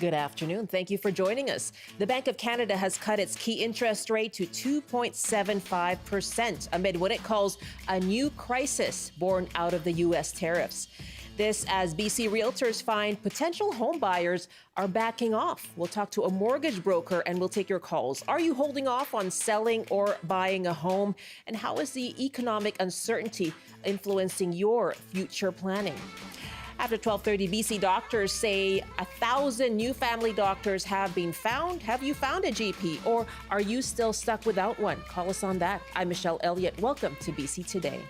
Good afternoon. Thank you for joining us. The Bank of Canada has cut its key interest rate to 2.75% amid what it calls a new crisis born out of the U.S. tariffs. This as BC realtors find potential home buyers are backing off. We'll talk to a mortgage broker and we'll take your calls. Are you holding off on selling or buying a home? And how is the economic uncertainty influencing your future planning? After 12:30, BC doctors say 1,000 new family doctors have been found. Have you found a GP or are you still stuck without one? Call us on that. I'm Michelle Elliott. Welcome to BC Today.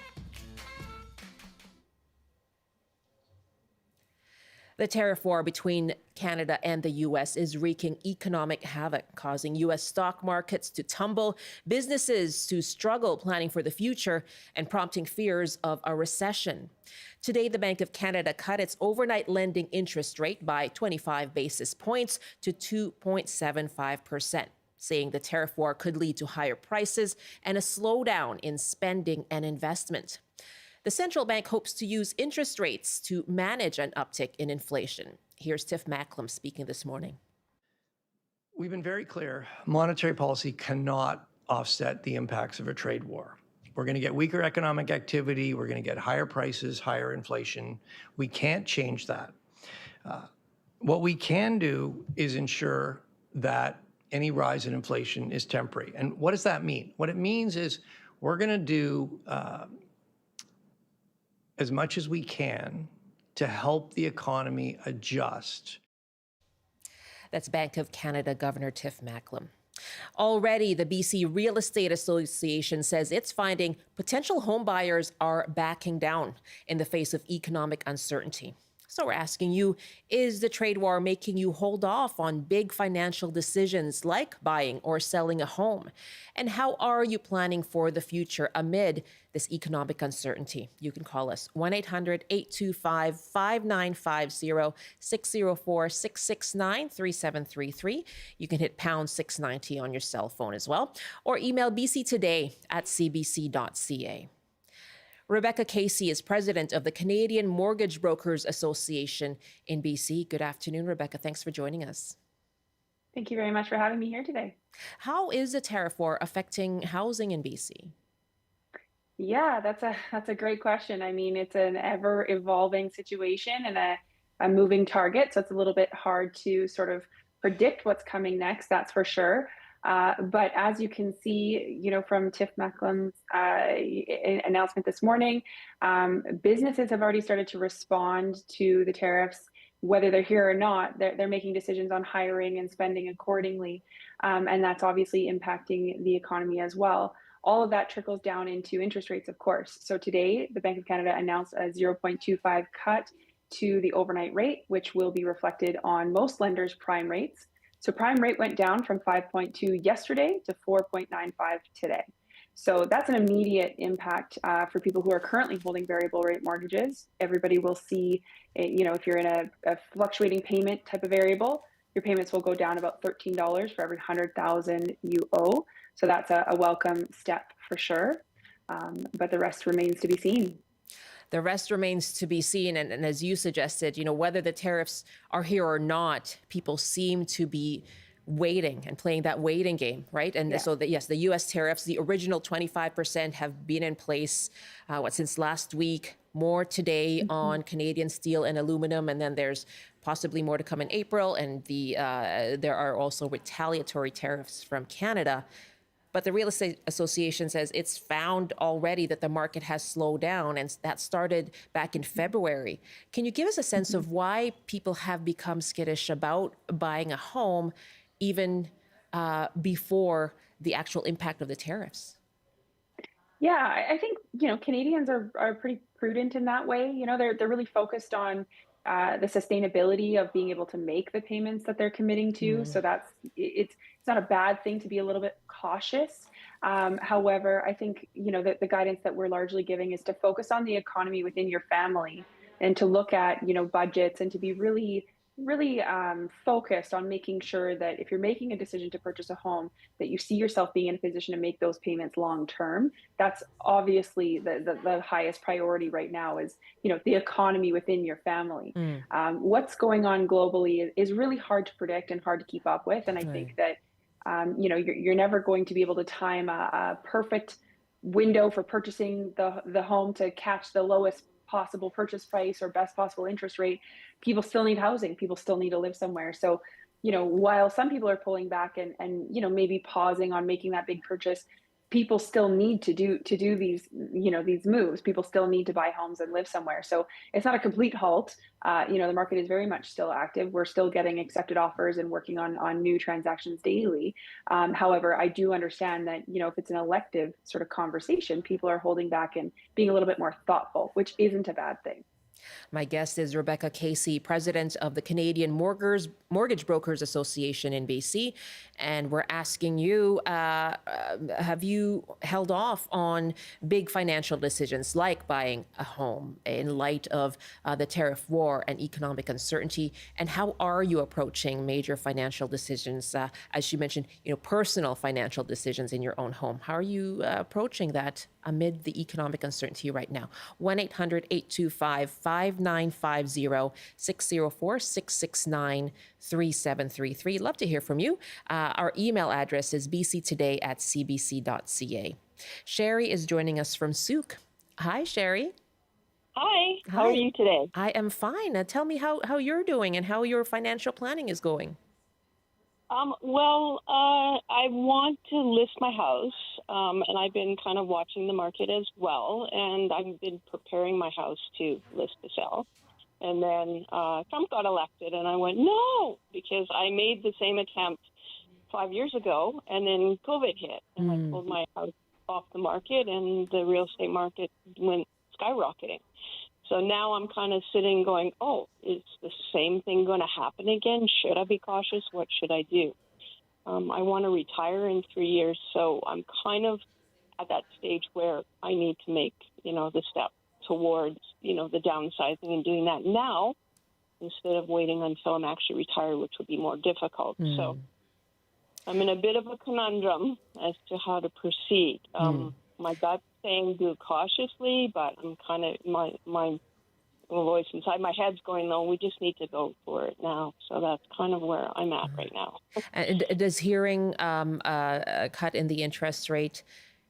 The tariff war between Canada and the U.S. is wreaking economic havoc, causing U.S. stock markets to tumble, businesses to struggle planning for the future, and prompting fears of a recession. Today, the Bank of Canada cut its overnight lending interest rate by 25 basis points to 2.75%, saying the tariff war could lead to higher prices and a slowdown in spending and investment. The central bank hopes to use interest rates to manage an uptick in inflation. Here's Tiff Macklem speaking this morning. We've been very clear. Monetary policy cannot offset the impacts of a trade war. We're going to get weaker economic activity. We're going to get higher prices, higher inflation. We can't change that. What we can do is ensure that any rise in inflation is temporary. And what does that mean? What it means is we're going to do as much as we can to help the economy adjust. That's Bank of Canada Governor Tiff Macklem. Already, the BC Real Estate Association says it's finding potential home buyers are backing down in the face of economic uncertainty. So we're asking you, is the trade war making you hold off on big financial decisions like buying or selling a home? And how are you planning for the future amid this economic uncertainty? You can call us 1-800-825-5950, 604-669-3733. You can hit pound 690 on your cell phone as well, or email bctoday@cbc.ca. Rebecca Casey is president of the Canadian Mortgage Brokers Association in BC. Good afternoon, Rebecca. Thanks for joining us. Thank you very much for having me here today. How is the tariff war affecting housing in BC? Yeah, that's a great question. I mean, it's an ever evolving situation and a moving target, so it's a little bit hard to sort of predict what's coming next, that's for sure. But as you can see, from Tiff Macklem's announcement this morning, businesses have already started to respond to the tariffs, whether they're here or not. They're making decisions on hiring and spending accordingly, and that's obviously impacting the economy as well. All of that trickles down into interest rates, of course. So today, the Bank of Canada announced a 0.25 cut to the overnight rate, which will be reflected on most lenders' prime rates. So prime rate went down from 5.2 yesterday to 4.95 today. So that's an immediate impact for people who are currently holding variable rate mortgages. Everybody will see, if you're in a fluctuating payment type of variable, your payments will go down about $13 for every 100,000 you owe. So that's a welcome step for sure. But the rest remains to be seen. The rest remains to be seen. And as you suggested, whether the tariffs are here or not, people seem to be waiting and playing that waiting game, right? And so, the U.S. tariffs, the original 25% have been in place, since last week, more today on Canadian steel and aluminum. And then there's possibly more to come in April. And there are also retaliatory tariffs from Canada. But the Real Estate Association says it's found already that the market has slowed down, and that started back in February. Can you give us a sense of why people have become skittish about buying a home even before the actual impact of the tariffs? Yeah, I think, Canadians are pretty prudent in that way. They're really focused on the sustainability of being able to make the payments that they're committing to. So it's not a bad thing to be a little bit cautious. However, I think, the guidance that we're largely giving is to focus on the economy within your family and to look at, budgets and to be really really focused on making sure that if you're making a decision to purchase a home, that you see yourself being in a position to make those payments long term. That's obviously the highest priority right now is, the economy within your family. Mm, What's going on globally is really hard to predict and hard to keep up with. And I right. think that, you're never going to be able to time a perfect window for purchasing the home to catch the lowest possible purchase price or best possible interest rate. People still need housing, people still need to live somewhere. So, while some people are pulling back and maybe pausing on making that big purchase, people still need to do these these moves. People still need to buy homes and live somewhere. So it's not a complete halt. The market is very much still active. We're still getting accepted offers and working on new transactions daily. However, I do understand that, if it's an elective sort of conversation, people are holding back and being a little bit more thoughtful, which isn't a bad thing. My guest is Rebecca Casey, president of the Canadian Mortgage Brokers Association in BC. And we're asking you, have you held off on big financial decisions like buying a home in light of the tariff war and economic uncertainty? And how are you approaching major financial decisions, as you mentioned, personal financial decisions in your own home? How are you approaching that amid the economic uncertainty right now? 1-800-825-5950, 604-669-3733. Love to hear from you. Our email address is bctoday@cbc.ca. Sherry is joining us from Souk. Hi, Sherry. Hi, how are Hi. you today? I am fine. Tell me how you're doing and how your financial planning is going. I want to list my house, and I've been kind of watching the market as well, and I've been preparing my house to list to sell. And then Trump got elected, and I went, no, because I made the same attempt 5 years ago, and then COVID hit, and I pulled my house off the market, and the real estate market went skyrocketing. So now I'm kind of sitting going, oh, is the same thing going to happen again? Should I be cautious? What should I do? I want to retire in 3 years, so I'm kind of at that stage where I need to make, the step towards, the downsizing and doing that now instead of waiting until I'm actually retired, which would be more difficult. So I'm in a bit of a conundrum as to how to proceed. My gut's saying do it cautiously, but I'm kind of, my voice inside my head's going, no, we just need to go for it now. So that's kind of where I'm at right now. And does hearing a cut in the interest rate,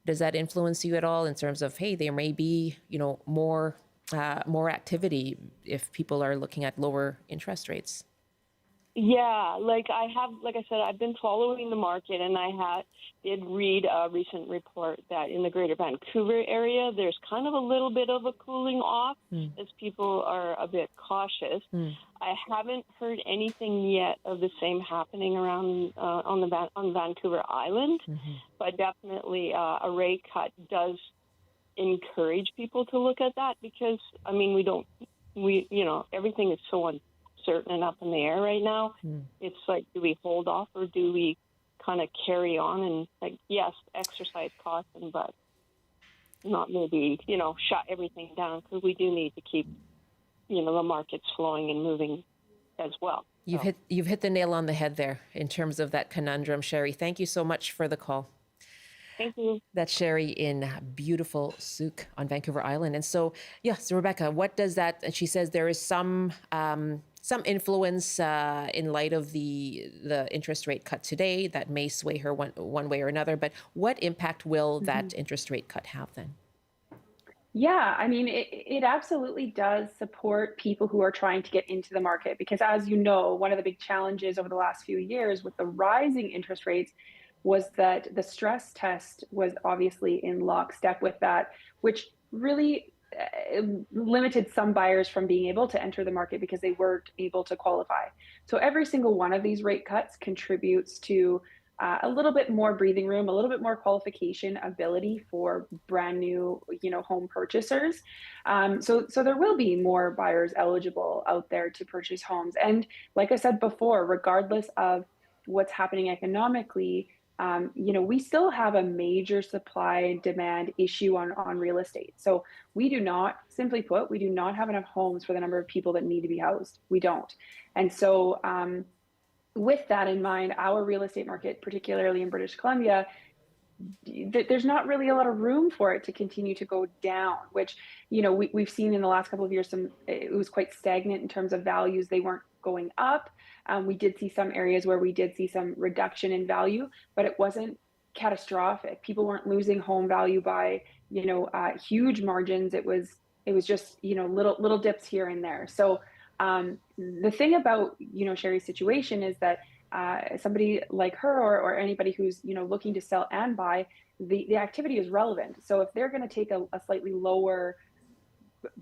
does that influence you at all in terms of, hey, there may be, more activity if people are looking at lower interest rates? Yeah, like I said, I've been following the market, and did read a recent report that in the Greater Vancouver area, there's kind of a little bit of a cooling off as people are a bit cautious. I haven't heard anything yet of the same happening around on Vancouver Island, but definitely a rate cut does encourage people to look at that because everything is so uncertain and up in the air right now. It's like, do we hold off or do we kind of carry on and yes, exercise caution, but not maybe, shut everything down because we do need to keep, the markets flowing and moving as well. You've hit the nail on the head there in terms of that conundrum, Sherry. Thank you so much for the call. Thank you. That's Sherry in beautiful Souk on Vancouver Island. And so, so Rebecca, what does that, and she says there is some influence in light of the interest rate cut today that may sway her one way or another. But what impact will that interest rate cut have then? Yeah, I mean, it absolutely does support people who are trying to get into the market because, as you know, one of the big challenges over the last few years with the rising interest rates was that the stress test was obviously in lockstep with that, which really limited some buyers from being able to enter the market because they weren't able to qualify. So every single one of these rate cuts contributes to a little bit more breathing room, a little bit more qualification ability for brand new, home purchasers. So there will be more buyers eligible out there to purchase homes. And like I said before, regardless of what's happening economically, we still have a major supply and demand issue on real estate. So we do not, simply put, we do not have enough homes for the number of people that need to be housed. We don't. And so with that in mind, our real estate market, particularly in British Columbia, there's not really a lot of room for it to continue to go down, which, we've seen in the last couple of years, it was quite stagnant in terms of values. They weren't going up. We did see some areas where we did see some reduction in value, but it wasn't catastrophic. People weren't losing home value by, huge margins. It was just, little dips here and there. So the thing about, Sherry's situation is that somebody like her or anybody who's looking to sell and buy, the activity is relevant. So if they're going to take a slightly lower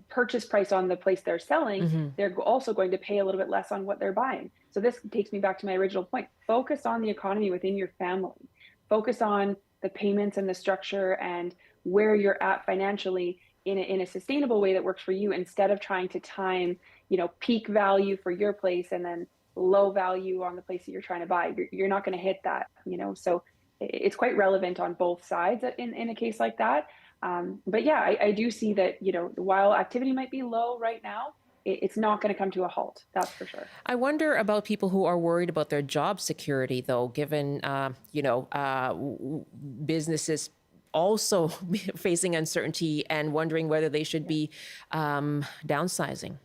purchase price on the place they're selling, they're also going to pay a little bit less on what they're buying. So this takes me back to my original point. Focus on the economy within your family. Focus on the payments and the structure and where you're at financially in a sustainable way that works for you, instead of trying to time, peak value for your place and then low value on the place that you're trying to buy. You're not going to hit that, so it's quite relevant on both sides in a case like that. But yeah, I do see that, while activity might be low right now, it's not going to come to a halt. That's for sure. I wonder about people who are worried about their job security, though, given, businesses also facing uncertainty and wondering whether they should be downsizing.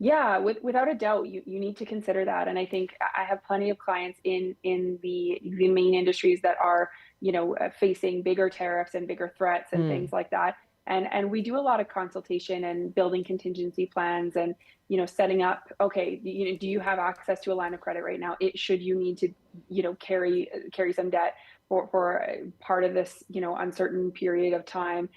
Yeah, without a doubt, you need to consider that. And I think I have plenty of clients in the main industries that are, facing bigger tariffs and bigger threats and things like that. And we do a lot of consultation and building contingency plans and, setting up, okay, do you have access to a line of credit right now? Should you need to, carry some debt for part of this, uncertain period of time.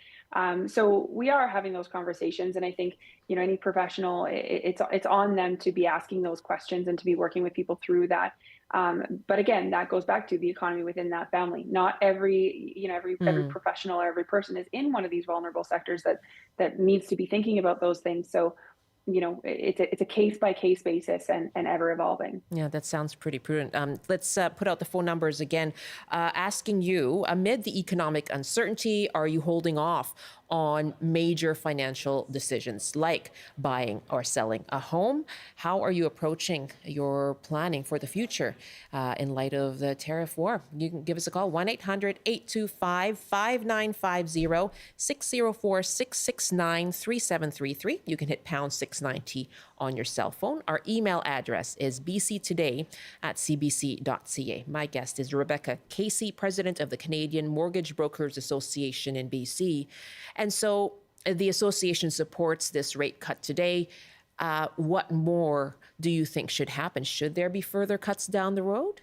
So we are having those conversations, and I think, any professional, it's on them to be asking those questions and to be working with people through that. But again, that goes back to the economy within that family. Not every professional or every person is in one of these vulnerable sectors that needs to be thinking about those things. So, it's a case by case basis and ever evolving. Yeah, that sounds pretty prudent. Let's put out the phone numbers again. Asking you, amid the economic uncertainty, are you holding off on major financial decisions like buying or selling a home? How are you approaching your planning for the future in light of the tariff war? You can give us a call, 1-800-825-5950, 604-669-3733. You can hit pound 690 on your cell phone. Our email address is bctoday@cbc.ca. My guest is Rebecca Casey, president of the Canadian Mortgage Brokers Association in BC. And so the association supports this rate cut today. What more do you think should happen? Should there be further cuts down the road?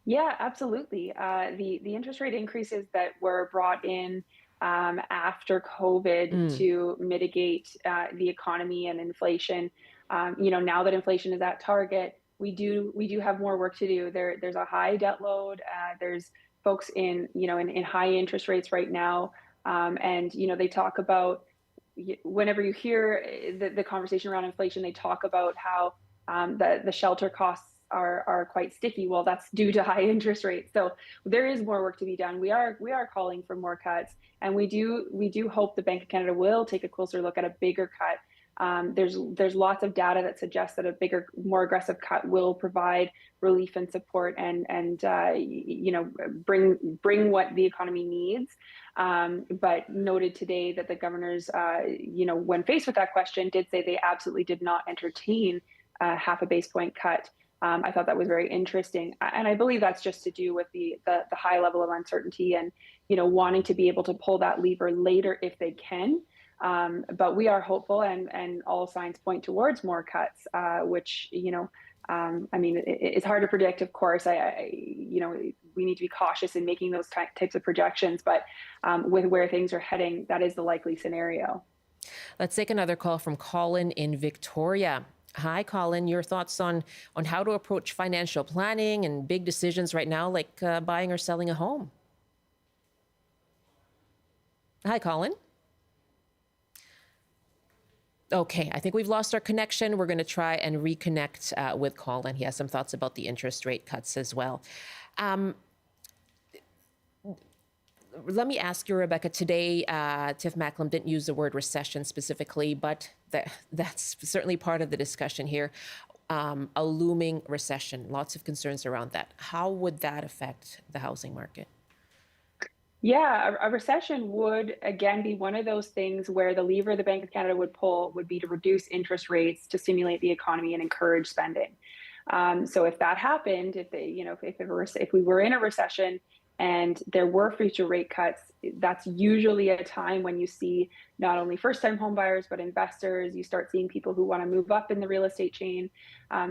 Yeah, absolutely. The interest rate increases that were brought in after COVID to mitigate the economy and inflation. Now that inflation is at target, we do have more work to do. There's a high debt load. There's folks in high interest rates right now. And they talk about, whenever you hear the conversation around inflation, they talk about how the shelter costs are quite sticky. Well, that's due to high interest rates. So there is more work to be done. We are calling for more cuts, and we do hope the Bank of Canada will take a closer look at a bigger cut. There's lots of data that suggests that a bigger, more aggressive cut will provide relief and support and bring what the economy needs. But noted today that the governors, when faced with that question, did say they absolutely did not entertain a half a base point cut. I thought that was very interesting, and I believe that's just to do with the high level of uncertainty and wanting to be able to pull that lever later if they can. But we are hopeful, and all signs point towards more cuts, which, it's hard to predict, of course. We need to be cautious in making those types of projections, but with where things are heading, that is the likely scenario. Let's take another call from Colin in Victoria. Hi, Colin. Your thoughts on how to approach financial planning and big decisions right now, like buying or selling a home? Hi, Colin. Okay, I think we've lost our connection. We're going to try and reconnect with Colin. He has some thoughts about the interest rate cuts as well. Let me ask you, Rebecca, today, Tiff Macklem didn't use the word recession specifically, but that's certainly part of the discussion here. A looming recession, lots of concerns around that. How would that affect the housing market? Yeah, a recession would again be one of those things where the lever the Bank of Canada would pull would be to reduce interest rates to stimulate the economy and encourage spending. So if that happened, if they, if we were in a recession and there were future rate cuts, that's usually a time when you see not only first-time home buyers but investors. You start seeing people who want to move up in the real estate chain.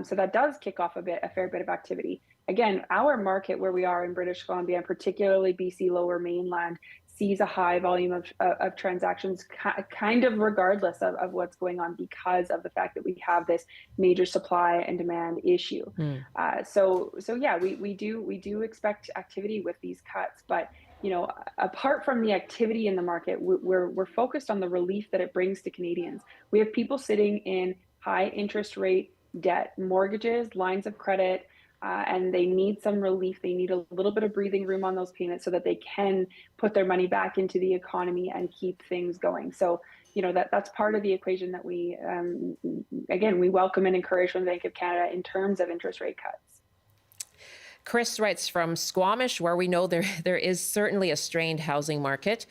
So that does kick off a fair bit of activity. Again, our market where we are in British Columbia, and particularly BC Lower Mainland, sees a high volume of transactions kind of regardless of what's going on because of the fact that we have this major supply and demand issue. So yeah, we do expect activity with these cuts, but apart from the activity in the market, we're focused on the relief that it brings to Canadians. We have people sitting in high interest rate debt, mortgages, lines of credit, and they need some relief. They need a little bit of breathing room on those payments so that they can put their money back into the economy and keep things going. So, that's part of the equation that we, again, we welcome and encourage from the Bank of Canada in terms of interest rate cuts. Chris writes from Squamish, where we know there is certainly a strained housing market.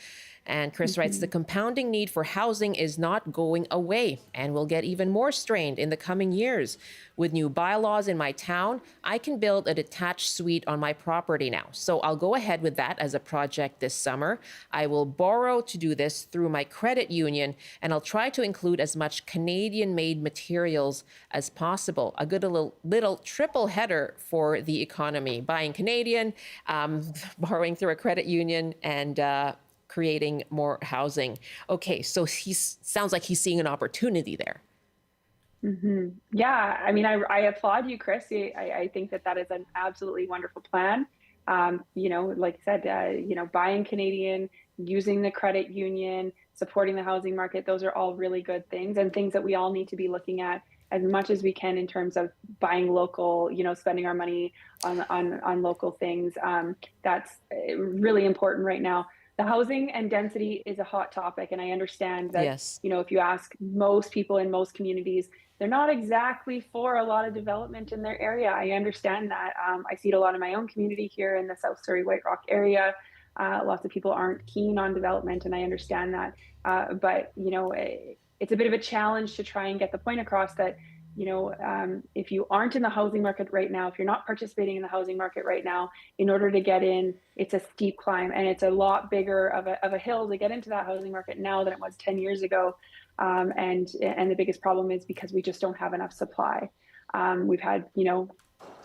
And Chris writes, the compounding need for housing is not going away and will get even more strained in the coming years. With new bylaws in my town, I can build a detached suite on my property now. So I'll go ahead with that as a project this summer. I will borrow to do this through my credit union, and I'll try to include as much Canadian-made materials as possible. A good little triple header for the economy. Buying Canadian, borrowing through a credit union, and creating more housing. Okay, so he sounds like he's seeing an opportunity there. Yeah, I mean, I applaud you, Chris. I think that is an absolutely wonderful plan. Like I said, buying Canadian, using the credit union, supporting the housing market, those are all really good things and things that we all need to be looking at as much as we can in terms of buying local, spending our money on local things. That's really important right now. The housing and density is a hot topic, and I understand that, Yes. if you ask most people in most communities, they're not exactly for a lot of development in their area. I understand that. I see it a lot in my own community here in the South Surrey White Rock area. Lots of people aren't keen on development, and I understand that. But it's a bit of a challenge to try and get the point across that if you aren't in the housing market right now, if you're not participating in the housing market right now, in order to get in, it's a steep climb, and it's a lot bigger of a hill to get into that housing market now than it was 10 years ago. And the biggest problem is because we just don't have enough supply. We've had,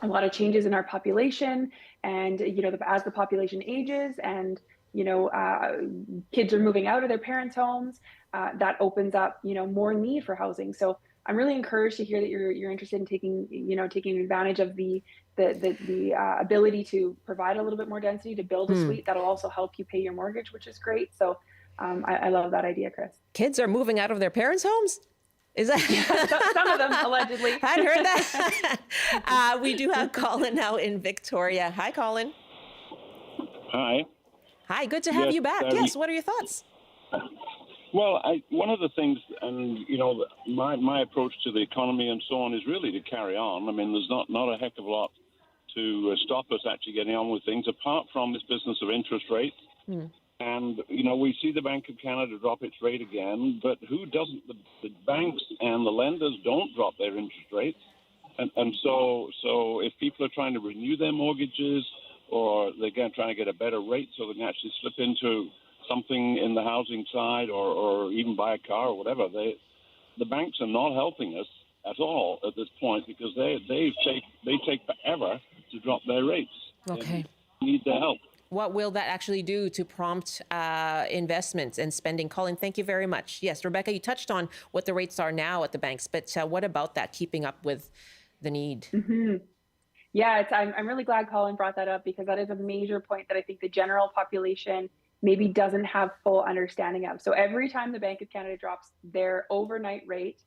a lot of changes in our population, and, as the population ages and, kids are moving out of their parents' homes, that opens up, more need for housing. So I'm really encouraged to hear that you're interested in taking advantage of the ability to provide a little bit more density, to build a suite that'll also help you pay your mortgage, which is great. So I love that idea, Chris. Kids are moving out of their parents' homes? Is that some of them allegedly? I hadn't heard that. We do have Colin now in Victoria. Hi, Colin. Hi. Hi, good to have you back. Yes, what are your thoughts? Well, one of the things, and my approach to the economy and so on is really to carry on. I mean, there's not a heck of a lot to stop us actually getting on with things, apart from this business of interest rates. And we see the Bank of Canada drop its rate again, but who doesn't? The banks and the lenders don't drop their interest rates, and so if people are trying to renew their mortgages, or they're trying to get a better rate so they can actually slip into something in the housing side, or even buy a car or whatever, the banks are not helping us at all at this point, because they take forever to drop their rates. Okay. They need their help. What will that actually do to prompt investments and spending? Colin, thank you very much. Yes, Rebecca, you touched on what the rates are now at the banks, but what about that, keeping up with the need? Yeah, I'm really glad Colin brought that up, because that is a major point that I think the general population maybe doesn't have full understanding of. So every time the Bank of Canada drops their overnight rate,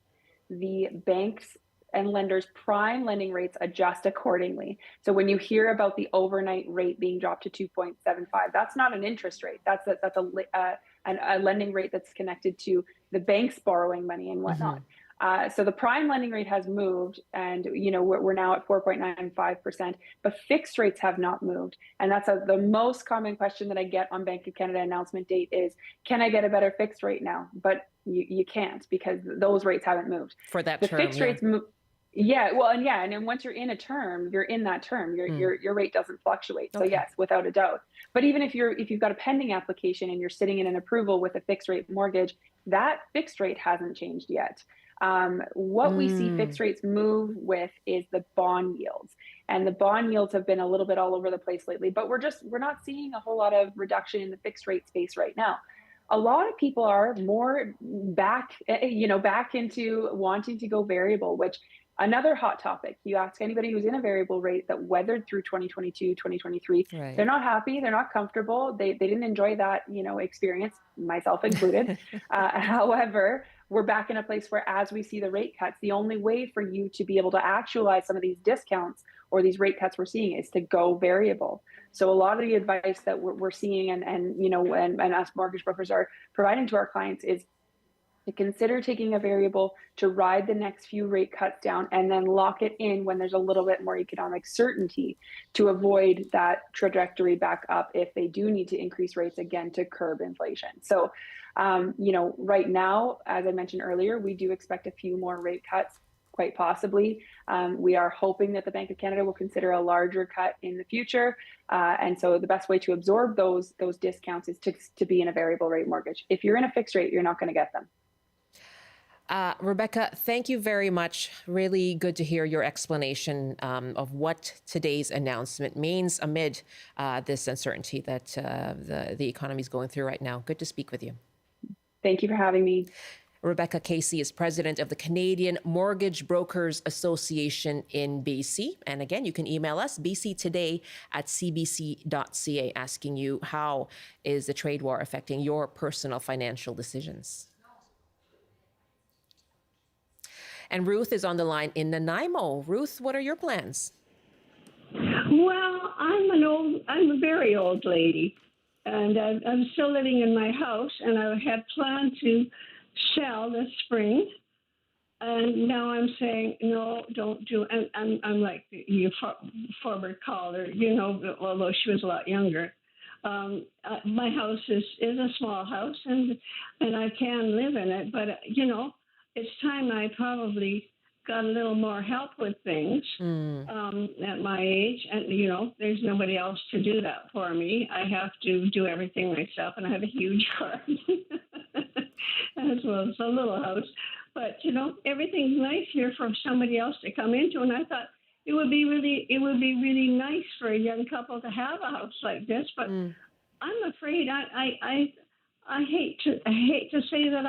the banks and lenders' prime lending rates adjust accordingly. So when you hear about the overnight rate being dropped to 2.75, that's not an interest rate. That's a lending rate that's connected to the bank's borrowing money and whatnot. So the prime lending rate has moved, and we're now at 4.95%, but fixed rates have not moved. And that's the most common question that I get on Bank of Canada announcement date is, can I get a better fixed rate now? But you can't, because those rates haven't moved. For that The term, fixed rates move. Yeah, well, and then once you're in a term, you're in that term. Your rate doesn't fluctuate. So yes, without a doubt. But even if you've got a pending application and you're sitting in an approval with a fixed rate mortgage, that fixed rate hasn't changed yet. What we see fixed rates move with is the bond yields, and the bond yields have been a little bit all over the place lately, but we're not seeing a whole lot of reduction in the fixed rate space right now. A lot of people are more back into wanting to go variable, which another hot topic. You ask anybody who's in a variable rate that weathered through 2022, 2023, right. They're not happy. They're not comfortable. They didn't enjoy that, experience, myself included. However, we're back in a place where, as we see the rate cuts, the only way for you to be able to actualize some of these discounts or these rate cuts we're seeing is to go variable. So a lot of the advice that we're seeing and us mortgage brokers are providing to our clients is to consider taking a variable to ride the next few rate cuts down and then lock it in when there's a little bit more economic certainty to avoid that trajectory back up if they do need to increase rates again to curb inflation. So, right now, as I mentioned earlier, we do expect a few more rate cuts, quite possibly. We are hoping that the Bank of Canada will consider a larger cut in the future. And so the best way to absorb those discounts is to be in a variable rate mortgage. If you're in a fixed rate, you're not going to get them. Rebecca, thank you very much. Really good to hear your explanation of what today's announcement means amid this uncertainty that the economy is going through right now. Good to speak with you. Thank you for having me. Rebecca Casey is president of the Canadian Mortgage Brokers Association in BC. And again, you can email us, bctoday@cbc.ca, asking you, how is the trade war affecting your personal financial decisions? And Ruth is on the line in Nanaimo. Ruth, what are your plans? Well, I'm a very old lady, and I'm still living in my house, and I had planned to sell this spring. And now I'm saying, no, don't do it. And I'm like your former caller, although she was a lot younger. My house is a small house, and I can live in it, but, it's time I probably got a little more help with things at my age. And, there's nobody else to do that for me. I have to do everything myself, and I have a huge garden as well as a little house. But, everything's nice here for somebody else to come into. And I thought it would be really nice for a young couple to have a house like this. But I'm afraid I hate to say that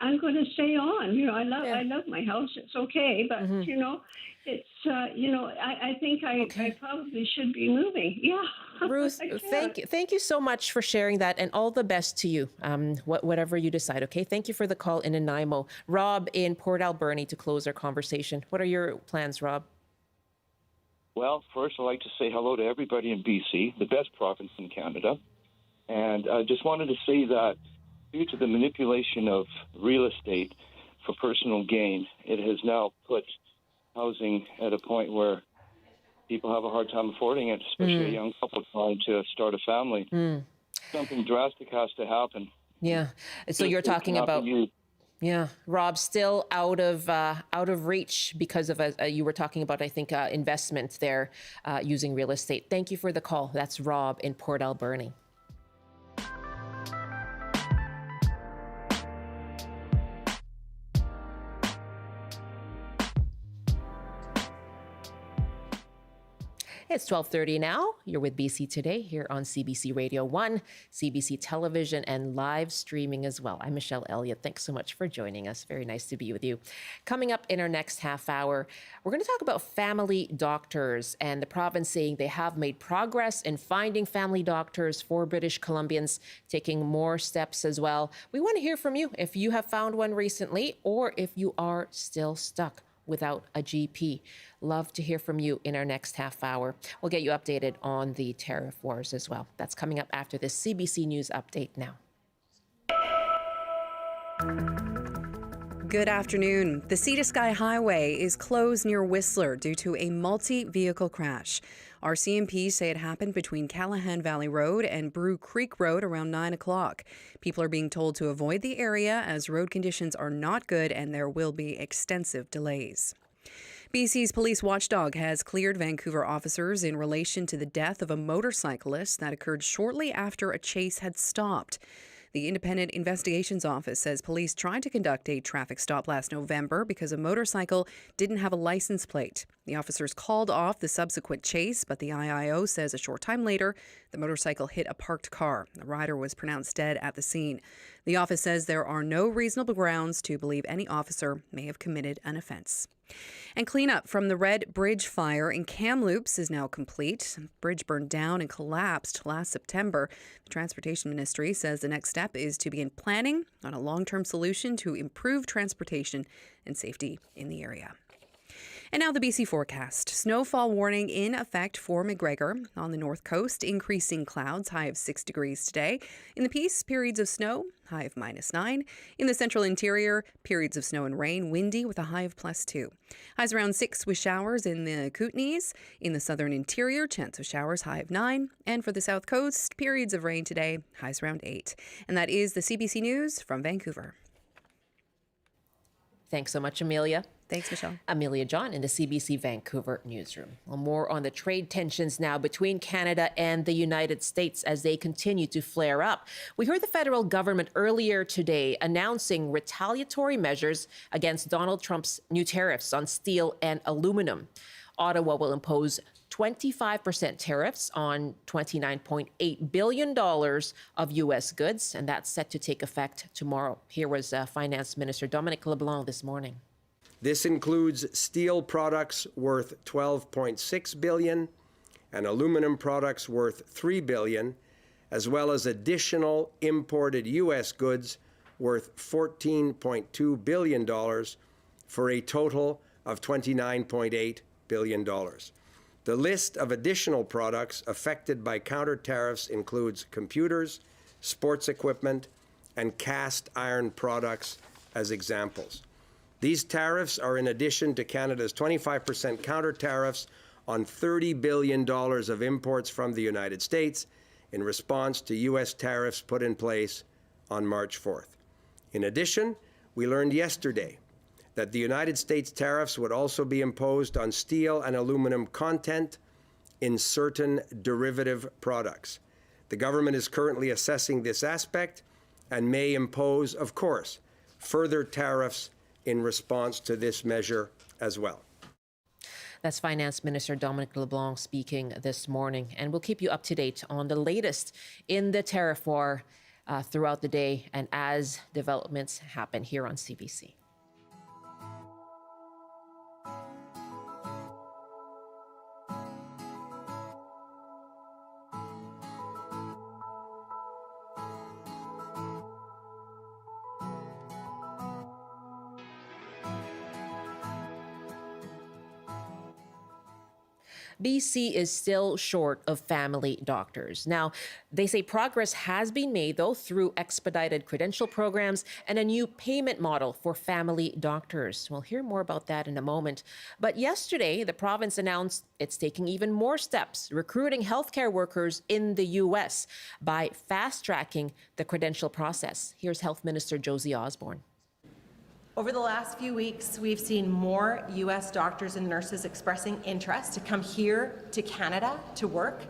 I'm going to stay on. I love my house. It's okay, but it's I think I probably should be moving. Yeah. Ruth, thank you so much for sharing that, and all the best to you. Whatever you decide. Okay. Thank you for the call in Nanaimo. Rob in Port Alberni to close our conversation. What are your plans, Rob? Well, first I'd like to say hello to everybody in BC, the best province in Canada, and I just wanted to say that, due to the manipulation of real estate for personal gain, it has now put housing at a point where people have a hard time affording it, especially a young couple trying to start a family. Something drastic has to happen. Yeah. So you're talking about, Rob, still out of reach because of you were talking about, I think, investment there using real estate. Thank you for the call. That's Rob in Port Alberni. It's 12:30 now. You're with BC Today here on CBC Radio 1, CBC Television, and live streaming as well. I'm Michelle Elliott. Thanks so much for joining us. Very nice to be with you. Coming up in our next half hour, we're going to talk about family doctors and the province saying they have made progress in finding family doctors for British Columbians, taking more steps as well. We want to hear from you if you have found one recently or if you are still stuck. without a GP. Love to hear from you in our next half hour. We'll get you updated on the tariff wars as well. That's coming up after this CBC News update now. Good afternoon. The Sea to Sky Highway is closed near Whistler due to a multi-vehicle crash. RCMP say it happened between Callahan Valley Road and Brew Creek Road around 9 o'clock. People are being told to avoid the area as road conditions are not good and there will be extensive delays. BC's police watchdog has cleared Vancouver officers in relation to the death of a motorcyclist that occurred shortly after a chase had stopped. The Independent Investigations Office says police tried to conduct a traffic stop last November because a motorcycle didn't have a license plate. The officers called off the subsequent chase, but the IIO says a short time later, the motorcycle hit a parked car. The rider was pronounced dead at the scene. The office says there are no reasonable grounds to believe any officer may have committed an offense. And cleanup from the Red Bridge fire in Kamloops is now complete. The bridge burned down and collapsed last September. The Transportation Ministry says the next step is to begin planning on a long-term solution to improve transportation and safety in the area. And now the BC forecast. Snowfall warning in effect for McGregor on the north coast. Increasing clouds, high of 6 degrees today. In the Peace, periods of snow, high of -9. In the central interior, periods of snow and rain, windy with a high of +2. Highs around 6 with showers in the Kootenays. In the southern interior, chance of showers, high of 9. And for the south coast, periods of rain today, highs around 8. And that is the CBC News from Vancouver. Thanks so much, Amelia. Thanks, Michelle. Amelia John in the CBC Vancouver newsroom. Well, more on the trade tensions now between Canada and the United States as they continue to flare up. We heard the federal government earlier today announcing retaliatory measures against Donald Trump's new tariffs on steel and aluminum. Ottawa will impose 25% tariffs on $29.8 billion of U.S. goods, and that's set to take effect tomorrow. Here was Finance Minister Dominic LeBlanc this morning. This includes steel products worth $12.6 billion and aluminum products worth $3 billion, as well as additional imported U.S. goods worth $14.2 billion for a total of $29.8 billion. The list of additional products affected by counter tariffs includes computers, sports equipment, and cast iron products as examples. These tariffs are in addition to Canada's 25% counter tariffs on $30 billion of imports from the United States in response to U.S. tariffs put in place on March 4th. In addition, we learned yesterday that the United States tariffs would also be imposed on steel and aluminum content in certain derivative products. The government is currently assessing this aspect and may impose, of course, further tariffs in response to this measure as well. That's Finance Minister Dominic LeBlanc speaking this morning. And we'll keep you up to date on the latest in the tariff war throughout the day and as developments happen here on CBC. BC is still short of family doctors. Now, they say progress has been made, though, through expedited credential programs and a new payment model for family doctors. We'll hear more about that in a moment. But yesterday, the province announced it's taking even more steps, recruiting healthcare workers in the U.S. by fast-tracking the credential process. Here's Health Minister Josie Osborne. Over the last few weeks, we've seen more U.S. doctors and nurses expressing interest to come here to Canada to work.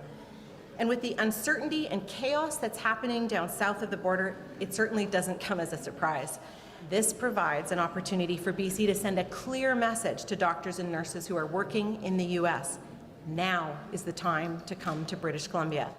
And with the uncertainty and chaos that's happening down south of the border, it certainly doesn't come as a surprise. This provides an opportunity for BC to send a clear message to doctors and nurses who are working in the U.S. Now is the time to come to British Columbia.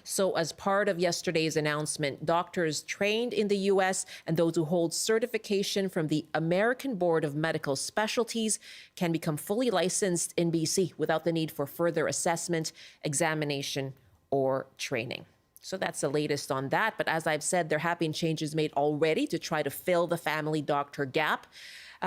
So as part of yesterday's announcement, doctors trained in the U.S. and those who hold certification from the American Board of Medical Specialties can become fully licensed in BC without the need for further assessment, examination, or training. So that's the latest on that. But as I've said, there have been changes made already to try to fill the family doctor gap.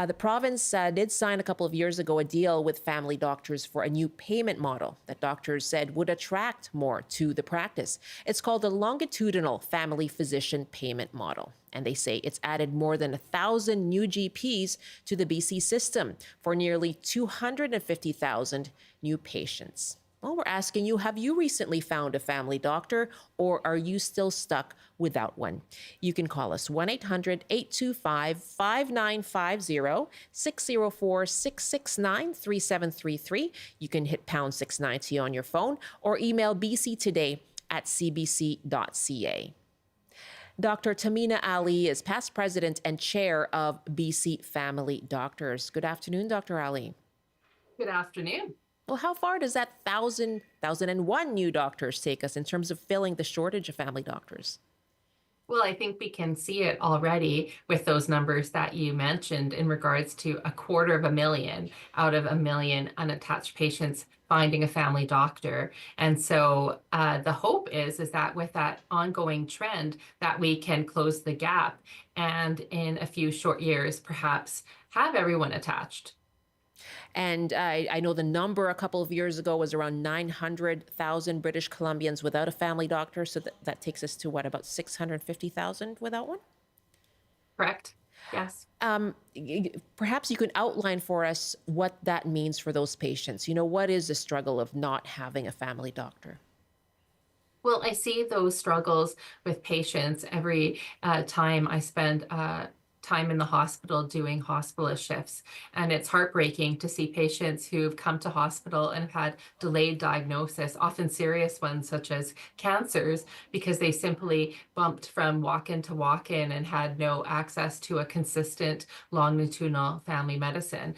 The province did sign a couple of years ago a deal with family doctors for a new payment model that doctors said would attract more to the practice. It's called the longitudinal family physician payment model. And they say it's added more than 1,000 new GPs to the BC system for nearly 250,000 new patients. Well, we're asking you, have you recently found a family doctor, or are you still stuck without one? You can call us 1-800-825-5950, 604-669-3733. You can hit pound 690 on your phone or email bctoday@cbc.ca. Dr. Tahmeena Ali is past president and chair of BC Family Doctors. Good afternoon, Dr. Ali. Good afternoon. Well, how far does that 1,001 new doctors take us in terms of filling the shortage of family doctors? Well, I think we can see it already with those numbers that you mentioned in regards to 250,000 out of 1 million unattached patients finding a family doctor. And so the hope is that with that ongoing trend that we can close the gap and in a few short years, perhaps have everyone attached. And I know the number a couple of years ago was around 900,000 British Columbians without a family doctor. So that takes us to what, about 650,000 without one? Correct. Yes. Perhaps you can outline for us what that means for those patients. You know, what is the struggle of not having a family doctor? Well, I see those struggles with patients every time I spend time in the hospital doing hospitalist shifts. And it's heartbreaking to see patients who've come to hospital and have had delayed diagnosis, often serious ones such as cancers, because they simply bumped from walk-in to walk-in and had no access to a consistent longitudinal family medicine,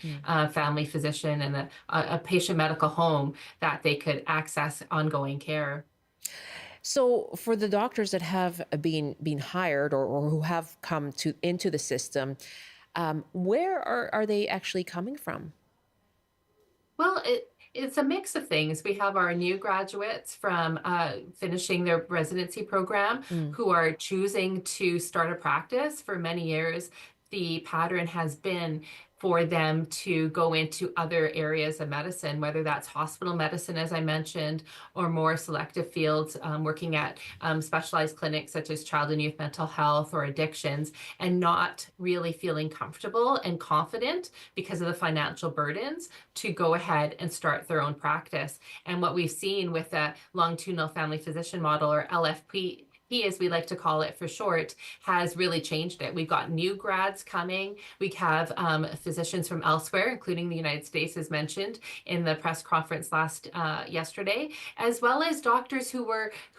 family physician, and a patient medical home that they could access ongoing care. So for the doctors that have been hired or who have come into the system, where are they actually coming from? Well, it's a mix of things. We have our new graduates from finishing their residency program who are choosing to start a practice. For many years, the pattern has been for them to go into other areas of medicine, whether that's hospital medicine, as I mentioned, or more selective fields, working at specialized clinics such as child and youth mental health or addictions, and not really feeling comfortable and confident because of the financial burdens to go ahead and start their own practice. And what we've seen with the longitudinal family physician model, or LFP, as we like to call it for short, has really changed it. We've got new grads coming. We have physicians from elsewhere, including the United States, as mentioned in the press conference yesterday, as well as doctors who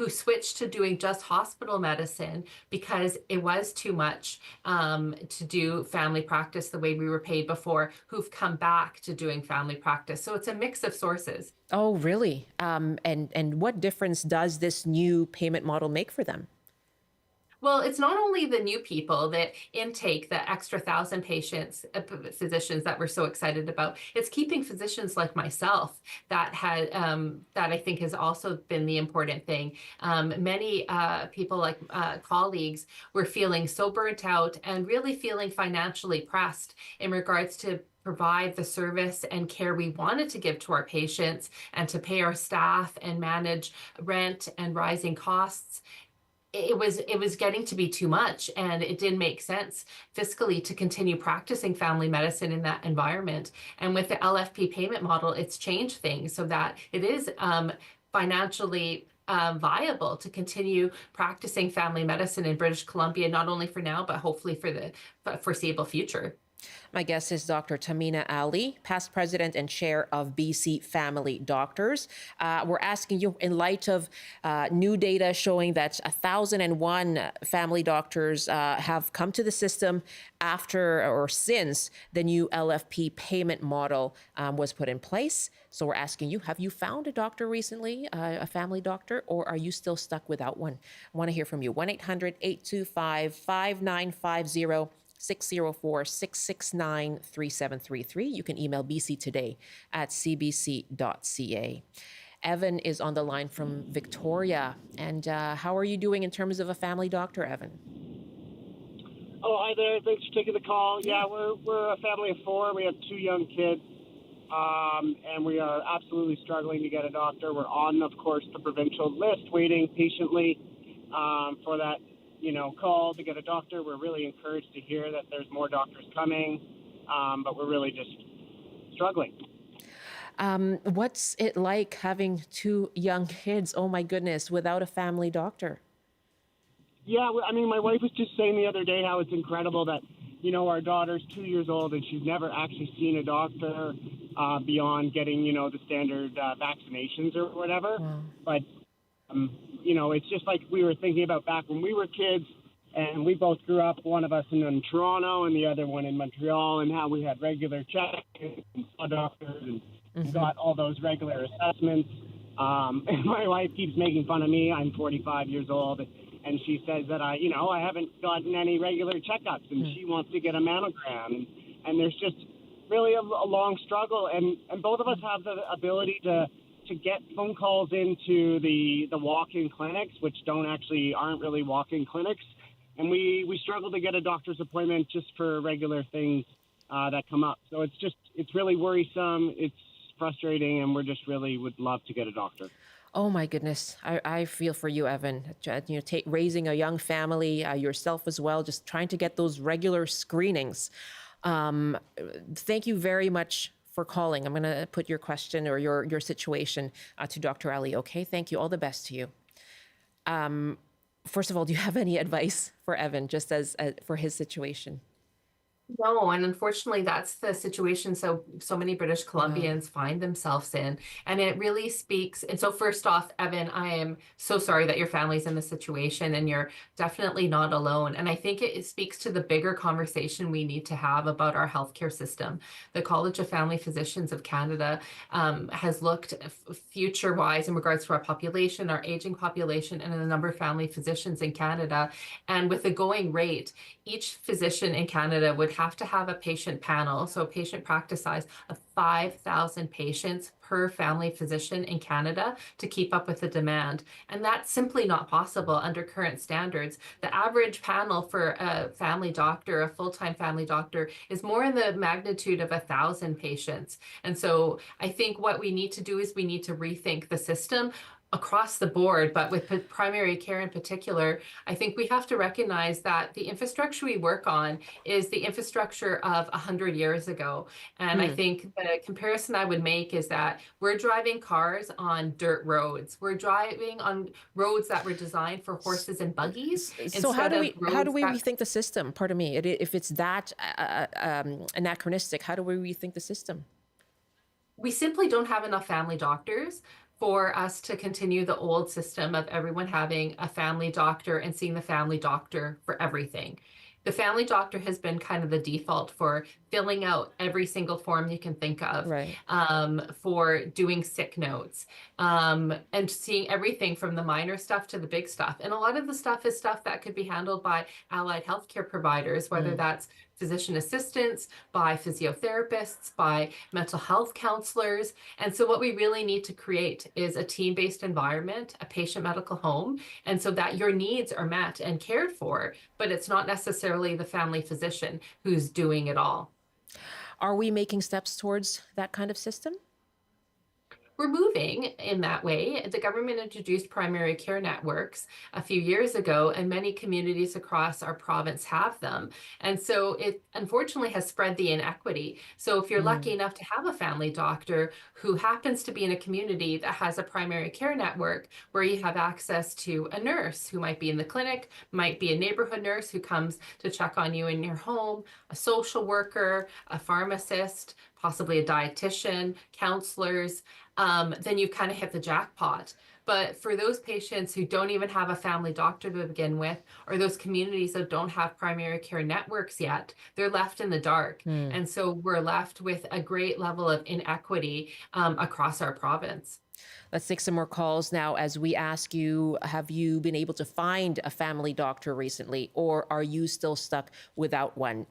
switched to doing just hospital medicine because it was too much to do family practice the way we were paid before, who've come back to doing family practice. So it's a mix of sources. Oh, really? And what difference does this new payment model make for them? Well, it's not only the new people that intake, the extra 1,000 patients, physicians that we're so excited about. It's keeping physicians like myself that I think has also been the important thing. Many people like colleagues were feeling so burnt out and really feeling financially pressed in regards to provide the service and care we wanted to give to our patients and to pay our staff and manage rent and rising costs. It was getting to be too much, and it didn't make sense fiscally to continue practicing family medicine in that environment. And with the LFP payment model, it's changed things so that it is financially viable to continue practicing family medicine in British Columbia, not only for now, but hopefully for the foreseeable future. My guest is Dr. Tahmeena Ali, past president and chair of BC Family Doctors. We're asking you, in light of new data showing that 1,001 family doctors have come to the system after or since the new LFP payment model was put in place. So we're asking you, have you found a doctor recently, a family doctor, or are you still stuck without one? I want to hear from you. 1-800-825-5950. 604-669-3733. You can email bctoday@cbc.ca. Evan is on the line from Victoria. And how are you doing in terms of a family doctor, Evan? Oh, hi there. Thanks for taking the call. Yeah, we're a family of 4. We have 2 young kids, and we are absolutely struggling to get a doctor. We're on, of course, the provincial list, waiting patiently for that, call to get a doctor. We're really encouraged to hear that there's more doctors coming, but we're really just struggling. What's it like having 2 young kids? Oh my goodness, without a family doctor. Yeah, I mean, my wife was just saying the other day how it's incredible that, our daughter's 2 years old and she's never actually seen a doctor beyond getting, the standard vaccinations or whatever. Wow. But, it's just like we were thinking about back when we were kids, and we both grew up, one of us in Toronto and the other one in Montreal, and how we had regular checks and saw doctors and got all those regular assessments. And my wife keeps making fun of me. I'm 45 years old. And she says that I haven't gotten any regular checkups, and she wants to get a mammogram. And there's just really a long struggle. And both of us have the ability to get phone calls into the walk-in clinics, which aren't really walk-in clinics. And we struggle to get a doctor's appointment just for regular things that come up. So it's really worrisome. It's frustrating, and we're just really would love to get a doctor. Oh my goodness, I feel for you, Evan. Raising a young family, yourself as well, just trying to get those regular screenings. Thank you very much for calling. I'm going to put your question or your situation to Dr. Ali. Okay, thank you. All the best to you. First of all, do you have any advice for Evan, just as for his situation? No, and unfortunately, that's the situation so many British Columbians find themselves in. And it really speaks. And so first off, Evan, I am so sorry that your family's in this situation, and you're definitely not alone. And I think it speaks to the bigger conversation we need to have about our healthcare system. The College of Family Physicians of Canada has looked future-wise in regards to our population, our aging population, and the number of family physicians in Canada. And with the going rate, each physician in Canada would have to have a patient panel, so a patient practice size of 5,000 patients per family physician in Canada to keep up with the demand. And that's simply not possible under current standards. The average panel for a family doctor, a full-time family doctor, is more in the magnitude of 1,000 patients. And so I think what we need to do is we need to rethink the system across the board, but with primary care in particular. I think we have to recognize that the infrastructure we work on is the infrastructure of 100 years ago. And I think the comparison I would make is that we're driving cars on dirt roads. We're driving on roads that were designed for horses and buggies. So how do we rethink the system? Pardon me, if it's that anachronistic, how do we rethink the system? We simply don't have enough family doctors for us to continue the old system of everyone having a family doctor and seeing the family doctor for everything. The family doctor has been kind of the default for filling out every single form you can think of, Right. For doing sick notes, and seeing everything from the minor stuff to the big stuff. And a lot of the stuff is stuff that could be handled by allied healthcare providers, whether that's physician assistants, by physiotherapists, by mental health counselors. And so what we really need to create is a team-based environment, a patient medical home, and so that your needs are met and cared for, but it's not necessarily the family physician who's doing it all. Are we making steps towards that kind of system? We're moving in that way. The government introduced primary care networks a few years ago, and many communities across our province have them. And so it unfortunately has spread the inequity. So if you're lucky enough to have a family doctor who happens to be in a community that has a primary care network where you have access to a nurse who might be in the clinic, might be a neighborhood nurse who comes to check on you in your home, a social worker, a pharmacist, possibly a dietitian, counselors, then you've kind of hit the jackpot. But for those patients who don't even have a family doctor to begin with, or those communities that don't have primary care networks yet, they're left in the dark. And so we're left with a great level of inequity across our province. Let's take some more calls now as we ask you, have you been able to find a family doctor recently, or are you still stuck without one?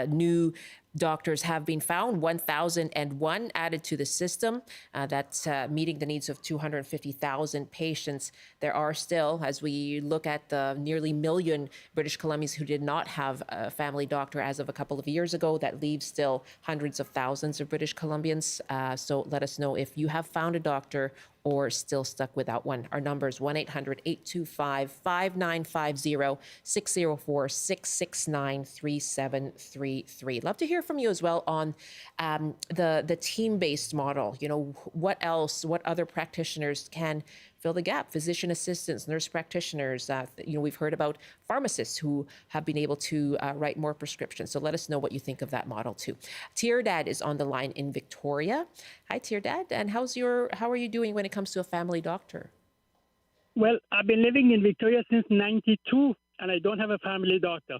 New doctors have been found, 1,001 added to the system. That's meeting the needs of 250,000 patients. There are still, as we look at the nearly million British Columbians who did not have a family doctor as of a couple of years ago, that leaves still hundreds of thousands of British Columbians. So let us know if you have found a doctor or still stuck without one. Our number is 1-800-825-5950, 604-669-3733. Love to hear from you as well on the team-based model. You know, what else, what other practitioners can fill the gap? Physician assistants, nurse practitioners. You know, we've heard about pharmacists who have been able to write more prescriptions. So let us know what you think of that model too. Tierdad is on the line in Victoria. Hi, Tierdad. And how are you doing when it comes to a family doctor? Well, I've been living in Victoria since '92, and I don't have a family doctor.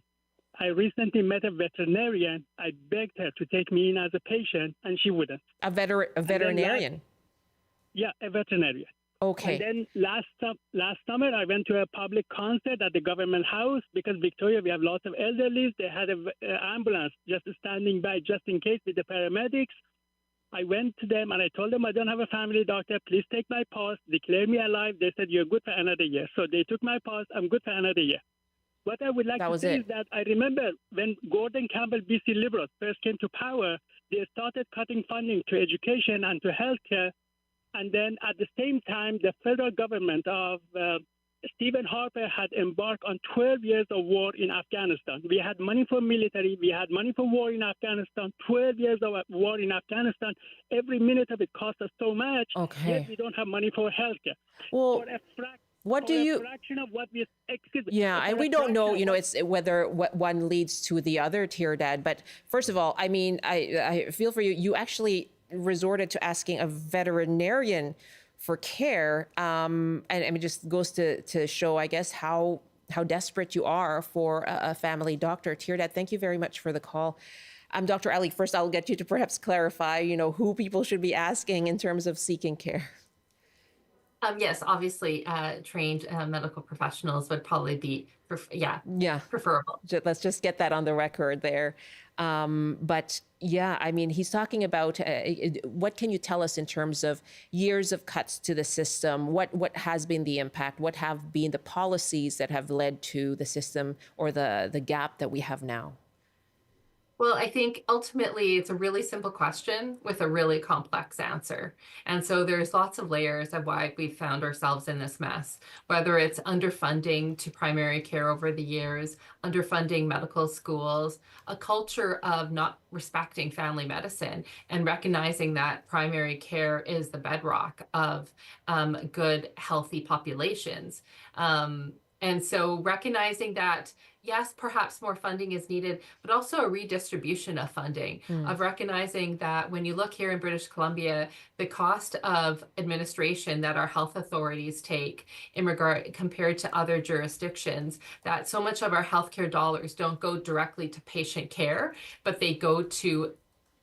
I recently met a veterinarian. I begged her to take me in as a patient, and she wouldn't. A veterinarian? Yeah, a veterinarian. Okay. And then last summer, I went to a public concert at the government house because Victoria, we have lots of elderly. They had an ambulance just standing by just in case with the paramedics. I went to them and I told them I don't have a family doctor. Please take my pulse, declare me alive. They said, you're good for another year. So they took my pulse. I'm good for another year. What I would like to say is that I remember when Gordon Campbell, BC Liberals, first came to power, they started cutting funding to education and to healthcare. And then at the same time, the federal government of Stephen Harper had embarked on 12 years of war in Afghanistan. We had money for military. We had money for war in Afghanistan, 12 years of war in Afghanistan. Every minute of it cost us so much, yet we don't have money for healthcare. Well, what do you... fraction of what we... Yeah, and we don't know, you know, it's whether what one leads to the other, Tierdad. But first of all, I mean, I feel for you. You actually resorted to asking a veterinarian for care, and I mean, just goes to show, I guess, how desperate you are for a family doctor. Tierdad, thank you very much for the call. Dr. Ali, first I'll get you to perhaps clarify, you know, who people should be asking in terms of seeking care. Yes, obviously, trained medical professionals would probably be, preferable. Let's just get that on the record there. But yeah, I mean, he's talking about what can you tell us in terms of years of cuts to the system? What has been the impact? What have been the policies that have led to the system or the gap that we have now? Well, I think ultimately it's a really simple question with a really complex answer. And so there's lots of layers of why we've found ourselves in this mess, whether it's underfunding to primary care over the years, underfunding medical schools, a culture of not respecting family medicine and recognizing that primary care is the bedrock of good, healthy populations. And so recognizing that, yes, perhaps more funding is needed, but also a redistribution of funding, of recognizing that when you look here in British Columbia, the cost of administration that our health authorities take in regard compared to other jurisdictions, that so much of our healthcare dollars don't go directly to patient care, but they go to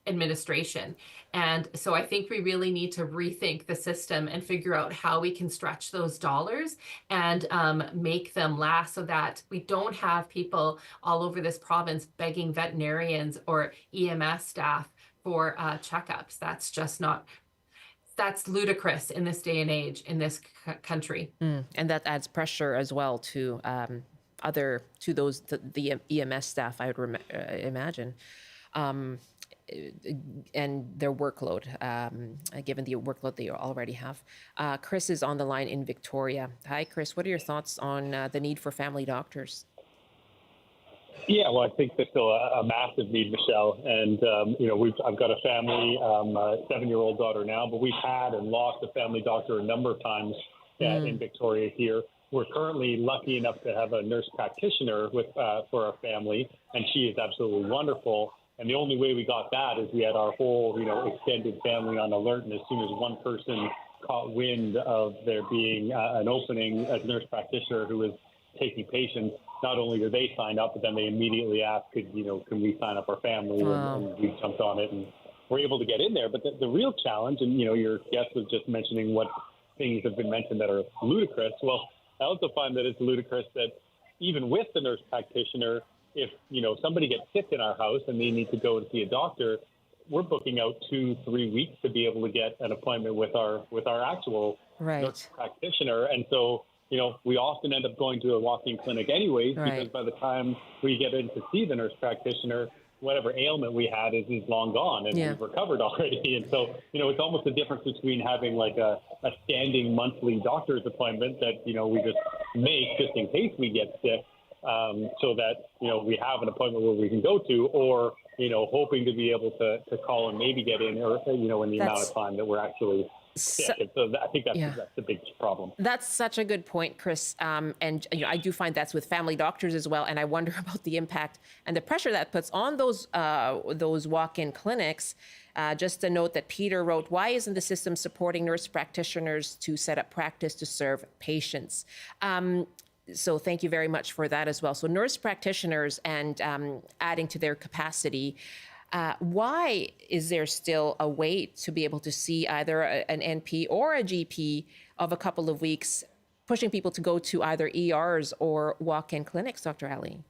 administration. And so I think we really need to rethink the system and figure out how we can stretch those dollars and make them last so that we don't have people all over this province begging veterinarians or EMS staff for checkups. That's just not, that's ludicrous in this day and age in this country. And that adds pressure as well to the EMS staff, I would imagine. And their workload, given the workload they already have. Chris is on the line in Victoria. Hi, Chris. What are your thoughts on the need for family doctors? Yeah, well, I think there's still a massive need, Michelle. And, you know, I've got a family, a 7-year-old daughter now, but we've had and lost a family doctor a number of times in Victoria here. We're currently lucky enough to have a nurse practitioner for our family, and she is absolutely wonderful. And the only way we got that is we had our whole, you know, extended family on alert. And as soon as one person caught wind of there being an opening as nurse practitioner who was taking patients, not only did they sign up, but then they immediately asked, can we sign up our family? Wow. And we jumped on it and were able to get in there. But the real challenge, and, you know, your guest was just mentioning what things have been mentioned that are ludicrous. Well, I also find that it's ludicrous that even with the nurse practitioner, if, somebody gets sick in our house and they need to go and see a doctor, we're booking out 2-3 weeks to be able to get an appointment with our actual nurse practitioner. And so, we often end up going to a walk-in clinic anyways, because by the time we get in to see the nurse practitioner, whatever ailment we had is long gone and we've recovered already. And so, it's almost the difference between having like a standing monthly doctor's appointment that, we just make just in case we get sick, so that, we have an appointment where we can go to, or, hoping to be able to call and maybe get in, or, in the amount of time that we're actually sick. And so I think that's the big problem. That's such a good point, Chris. And I do find that's with family doctors as well. And I wonder about the impact and the pressure that puts on those walk-in clinics. Just a note that Peter wrote, why isn't the system supporting nurse practitioners to set up practice to serve patients? So thank you very much for that as well. So nurse practitioners and adding to their capacity. Why is there still a wait to be able to see either an NP or a GP of a couple of weeks, pushing people to go to either ERs or walk-in clinics, Dr. Ali?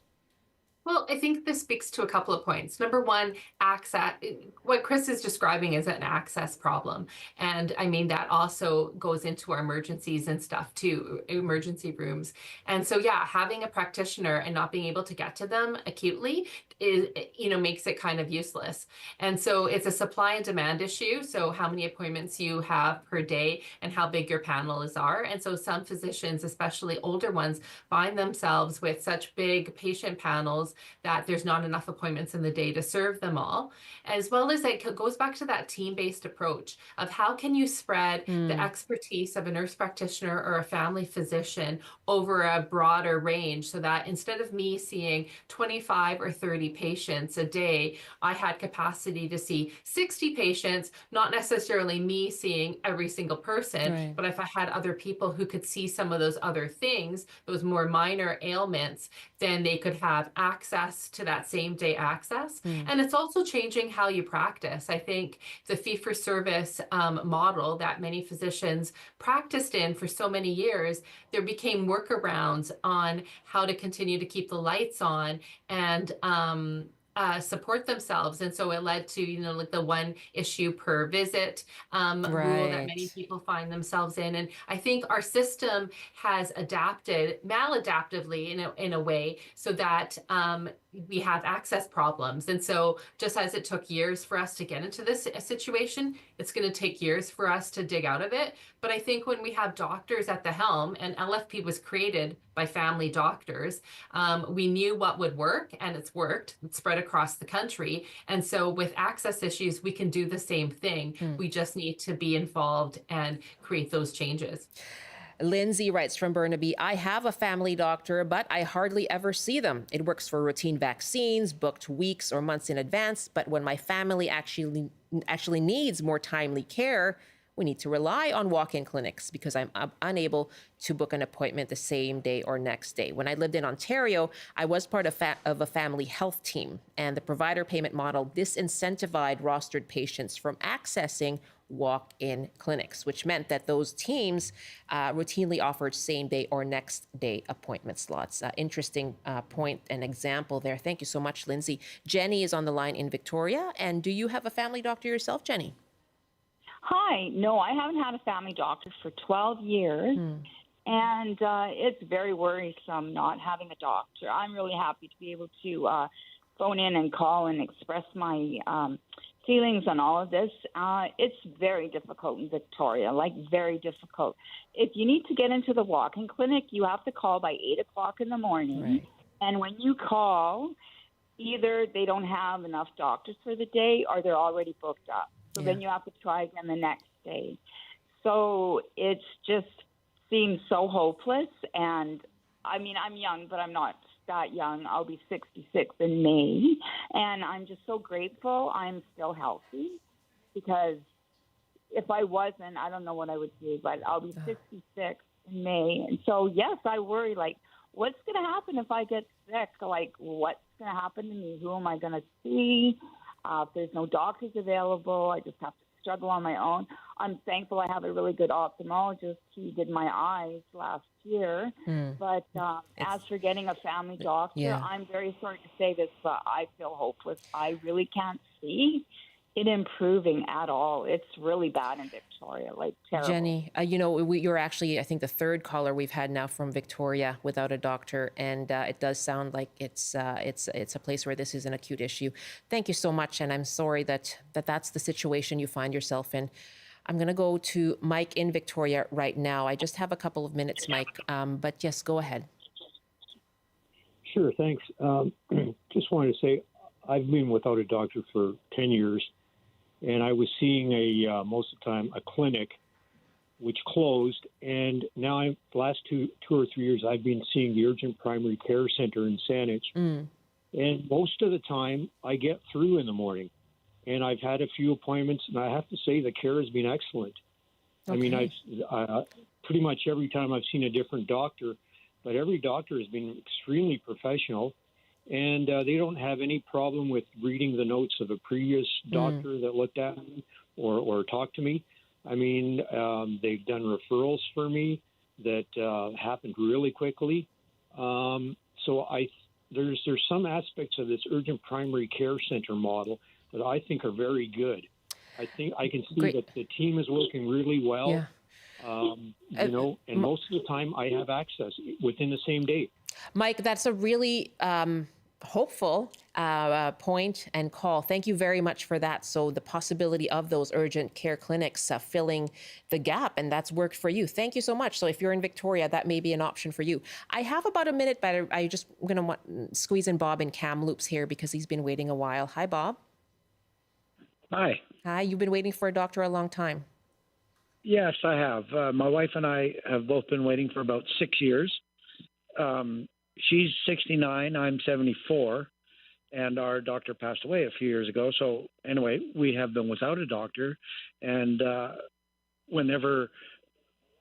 Well, I think this speaks to a couple of points. Number one, access. What Chris is describing is an access problem. And I mean, that also goes into our emergencies and stuff too, emergency rooms. And so, yeah, having a practitioner and not being able to get to them acutely is, makes it kind of useless. And so it's a supply and demand issue. So how many appointments you have per day and how big your panels are. And so some physicians, especially older ones, find themselves with such big patient panels that there's not enough appointments in the day to serve them all, as well as it goes back to that team-based approach of how can you spread the expertise of a nurse practitioner or a family physician over a broader range, so that instead of me seeing 25 or 30 patients a day, I had capacity to see 60 patients, not necessarily me seeing every single person, but if I had other people who could see some of those other things, those more minor ailments, then they could have access to that same day access. And it's also changing how you practice. I think the fee-for-service model that many physicians practiced in for so many years, there became workarounds on how to continue to keep the lights on and support themselves. And so it led to, like the one issue per visit rule that many people find themselves in. And I think our system has adapted maladaptively in a way so that we have access problems. And so just as it took years for us to get into this situation, it's going to take years for us to dig out of it. But I think when we have doctors at the helm, and LFP was created by family doctors, we knew what would work, and it's worked. It's spread across the country. And so with access issues, we can do the same thing. We just need to be involved and create those changes. Lindsay writes from Burnaby, I have a family doctor, but I hardly ever see them. It works for routine vaccines, booked weeks or months in advance. But when my family actually needs more timely care, we need to rely on walk-in clinics because I'm unable to book an appointment the same day or next day. When I lived in Ontario, I was part of a family health team, and the provider payment model disincentivized rostered patients from accessing walk-in clinics, which meant that those teams routinely offered same-day or next-day appointment slots. Interesting point and example there. Thank you so much, Lindsay. Jenny is on the line in Victoria. And do you have a family doctor yourself, Jenny? Hi. No, I haven't had a family doctor for 12 years. And it's very worrisome not having a doctor. I'm really happy to be able to phone in and call and express my feelings on all of this. It's very difficult in Victoria, like very difficult. If you need to get into the walk-in clinic, you have to call by 8 o'clock in the morning. Right. And when you call, either they don't have enough doctors for the day or they're already booked up. So then you have to try again the next day. So it's just seems so hopeless. And I mean, I'm young, but I'm not that young. I'll be 66 in May. And I'm just so grateful I'm still healthy, because if I wasn't, I don't know what I would do, but I'll be 66 in May. And so, yes, I worry, like, what's going to happen if I get sick? Like, what's going to happen to me? Who am I going to see? If there's no doctors available, I just have to struggle on my own. I'm thankful I have a really good ophthalmologist. He did my eyes last year. But as for getting a family doctor, I'm very sorry to say this, but I feel hopeless. I really can't see it improving at all. It's really bad in Victoria, like terrible. Jenny, you're actually, I think, the third caller we've had now from Victoria without a doctor, and it does sound like it's a place where this is an acute issue. Thank you so much, and I'm sorry that's the situation you find yourself in. I'm going to go to Mike in Victoria right now. I just have a couple of minutes, Mike, but yes, go ahead. Sure, thanks. Just wanted to say I've been without a doctor for 10 years. And I was seeing most of the time a clinic which closed, and now the last two or 3 years I've been seeing the urgent primary care center in Saanich, and most of the time I get through in the morning, and I've had a few appointments, and I have to say the care has been excellent. Okay. I mean, I've pretty much every time I've seen a different doctor, but every doctor has been extremely professional. And they don't have any problem with reading the notes of a previous doctor that looked at me or talked to me. I mean, they've done referrals for me that happened really quickly. So there's some aspects of this urgent primary care center model that I think are very good. I think I can see that the team is working really well. Yeah. And most of the time I have access within the same day. Mike, that's a really hopeful point and call. Thank you very much for that. So the possibility of those urgent care clinics filling the gap, and that's worked for you. Thank you so much. So if you're in Victoria, that may be an option for you. I have about a minute, but I'm going to squeeze in Bob in Kamloops here because he's been waiting a while. Hi, Bob. Hi. Hi, you've been waiting for a doctor a long time. Yes, I have. My wife and I have both been waiting for about 6 years. She's 69, I'm 74, and our doctor passed away a few years ago. So anyway, we have been without a doctor, and whenever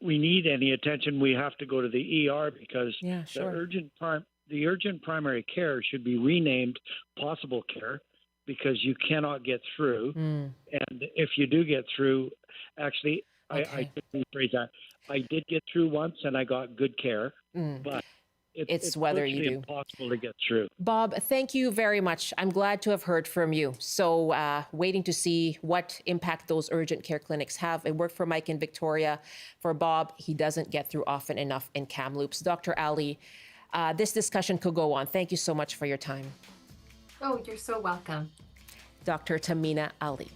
we need any attention, we have to go to the ER because the urgent primary care should be renamed possible care because you cannot get through. And if you do get through, actually, I didn't rephrase that. I did get through once, and I got good care, but it's whether you do. Impossible to get through. Bob, thank you very much. I'm glad to have heard from you. So waiting to see what impact those urgent care clinics have. It worked for Mike in Victoria. For Bob, he doesn't get through often enough in Kamloops. Dr. Ali, this discussion could go on. Thank you so much for your time. Oh, you're so welcome. Dr. Tahmeena Ali.